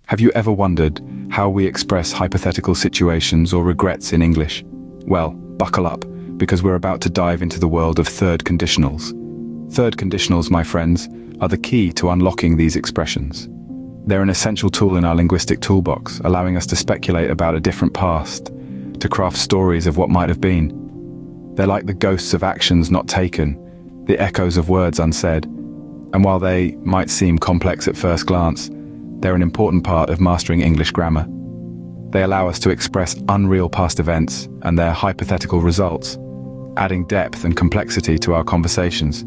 Have you ever wondered how we express hypothetical situations or regrets in English? Well, buckle up, because we're about to dive into the world of third conditionals. Third conditionals, my friends, are the key to unlocking these expressions. They're an essential tool in our linguistic toolbox, allowing us to speculate about a different past, to craft stories of what might have been. They're like the ghosts of actions not taken, the echoes of words unsaid, and while they might seem complex at first glance, they're an important part of mastering English grammar. They allow us to express unreal past events and their hypothetical results, adding depth and complexity to our conversations.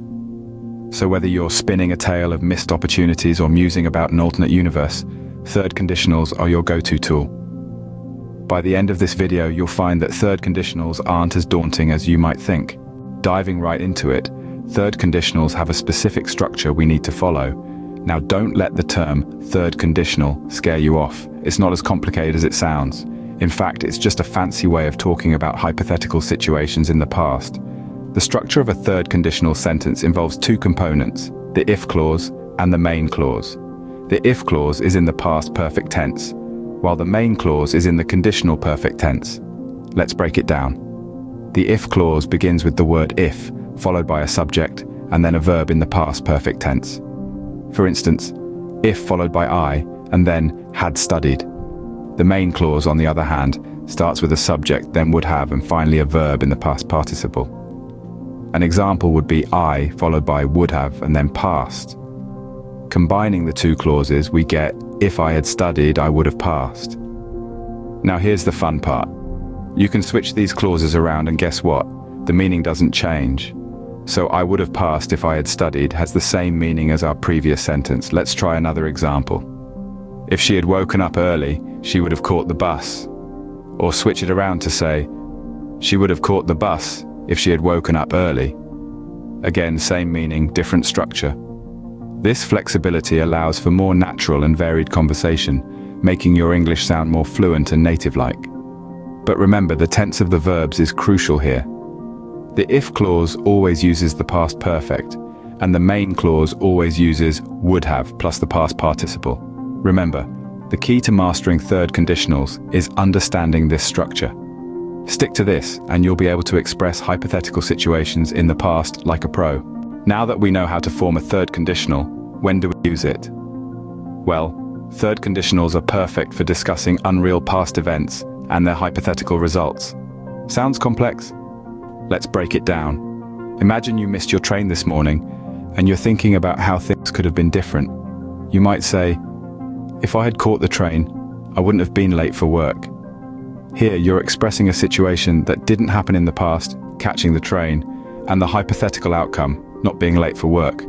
So whether you're spinning a tale of missed opportunities or musing about an alternate universe, third conditionals are your go-to tool. By the end of this video, you'll find that third conditionals aren't as daunting as you might think. Diving right into it, third conditionals have a specific structure we need to follow. Now, don't let the term third conditional scare you off. It's not as complicated as it sounds. In fact, it's just a fancy way of talking about hypothetical situations in the past. The structure of a third conditional sentence involves two components, the if clause and the main clause. The if clause is in the past perfect tense, while the main clause is in the conditional perfect tense. Let's break it down. The if clause begins with the word if, followed by a subject, and then a verb in the past perfect tense. For instance, if followed by I, and then had studied. The main clause, on the other hand, starts with a subject, then would have, and finally a verb in the past participle. An example would be I followed by would have and then past. Combining the two clauses, we get, if I had studied, I would have passed. Now here's the fun part. You can switch these clauses around and guess what? The meaning doesn't change. So I would have passed if I had studied has the same meaning as our previous sentence. Let's try another example. If she had woken up early, she would have caught the bus. Or switch it around to say, she would have caught the bus if she had woken up early. Again, same meaning, different structure. This flexibility allows for more natural and varied conversation, making your English sound more fluent and native-like. But remember, the tense of the verbs is crucial here. The if clause always uses the past perfect, and the main clause always uses would have plus the past participle. Remember, the key to mastering third conditionals is understanding this structure. Stick to this, and you'll be able to express hypothetical situations in the past like a pro. Now that we know how to form a third conditional, when do we use it? Well, third conditionals are perfect for discussing unreal past events and their hypothetical results. Sounds complex? Let's break it down. Imagine you missed your train this morning, and you're thinking about how things could have been different. You might say, if I had caught the train, I wouldn't have been late for work. Here, you're expressing a situation that didn't happen in the past, catching the train, and the hypothetical outcome, not being late for work.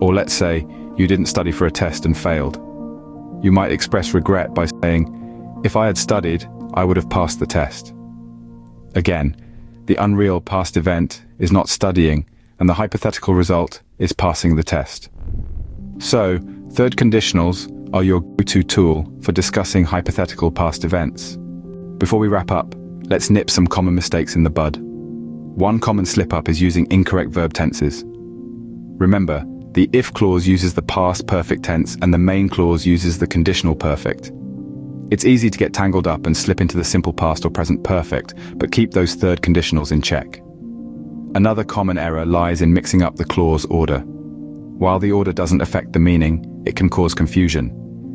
Or let's say, you didn't study for a test and failed. You might express regret by saying, if I had studied, I would have passed the test. Again, the unreal past event is not studying, and the hypothetical result is passing the test. So, third conditionals are your go-to tool for discussing hypothetical past events. Before we wrap up, let's nip some common mistakes in the bud. One common slip-up is using incorrect verb tenses. Remember, the if clause uses the past perfect tense and the main clause uses the conditional perfect. It's easy to get tangled up and slip into the simple past or present perfect, but keep those third conditionals in check. Another common error lies in mixing up the clause order. While the order doesn't affect the meaning, it can cause confusion.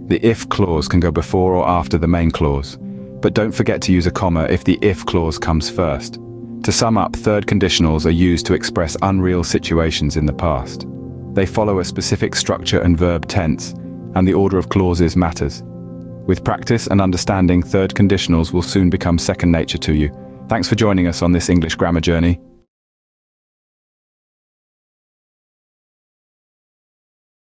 The if clause can go before or after the main clause, but don't forget to use a comma if the if clause comes first. To sum up, third conditionals are used to express unreal situations in the past. They follow a specific structure and verb tense, and the order of clauses matters. With practice and understanding, third conditionals will soon become second nature to you. Thanks for joining us on this English grammar journey.